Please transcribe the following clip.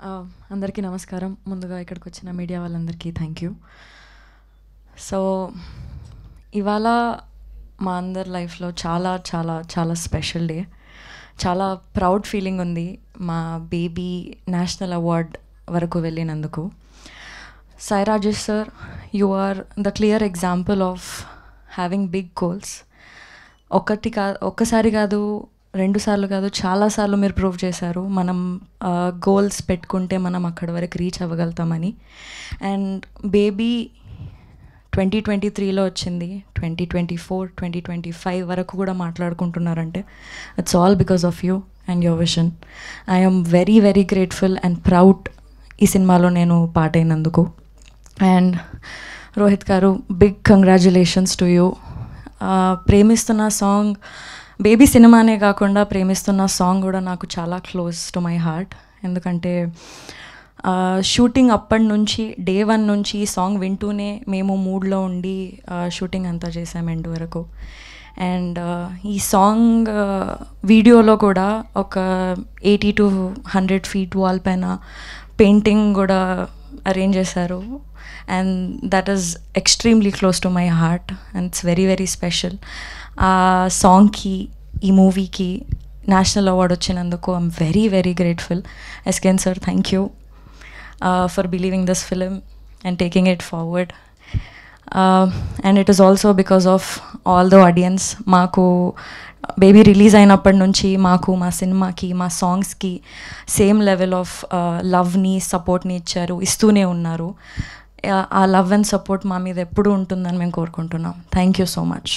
అందరికీ నమస్కారం. ముందుగా ఇక్కడికి వచ్చిన మీడియా వాళ్ళందరికీ థ్యాంక్ యూ. సో ఇవాళ మా అందరి లైఫ్లో చాలా చాలా చాలా స్పెషల్ డే. చాలా ప్రౌడ్ ఫీలింగ్ ఉంది మా బేబీ నేషనల్ అవార్డ్ వరకు వెళ్ళినందుకు. Sai Rajesh sir, you are the clear example of having big goals. ఒక్కసారి కాదు, 2 సార్లు కాదు, చాలాసార్లు మీరు ప్రూవ్ చేశారు మనం గోల్స్ పెట్టుకుంటే మనం అక్కడి వరకు రీచ్ అవ్వగలుగుతామని. అండ్ బేబీ 2023లో వచ్చింది, 2024, 2025 వరకు కూడా మాట్లాడుకుంటున్నారంటే it's all because of you and your vision. I'm very very grateful and proud ఈ సినిమాలో నేను పార్ట్ అయినందుకు. And Rohit garu, big congratulations to you. ప్రేమిస్తున్న సాంగ్ బేబీ సినిమానే కాకుండా ప్రేమిస్తున్న సాంగ్ కూడా నాకు చాలా క్లోజ్ టు మై హార్ట్. ఎందుకంటే షూటింగ్ అప్పటి నుంచి డే 1 నుంచి ఈ సాంగ్ వింటూనే మేము మూడ్లో ఉండి షూటింగ్ అంతా చేసాం ఎండ్ వరకు. అండ్ ఈ సాంగ్ వీడియోలో కూడా ఒక 80 to 100 feet వాల్ పైన పెయింటింగ్ కూడా అరేంజ్ చేశారు. And that is extremely close to my heart and it's very very special. ఆ సాంగ్కి, ఈ మూవీకి నేషనల్ అవార్డ్ వచ్చినందుకు I'm very very grateful. SKN sir, thank you for believing this film and taking it forward. And it is also because of all the audiences. మాకు baby release అయినప్పటి నుంచి మాకు, మా సినిమాకి, మా సాంగ్స్కి సేమ్ లెవెల్ ఆఫ్ లవ్ని, సపోర్ట్ని ఇస్తూనే ఉన్నారు. ఆ లవ్ అండ్ సపోర్ట్ మా మీద ఎప్పుడూ ఉంటుందని మేము కోరుకుంటున్నాం. Thank you so much.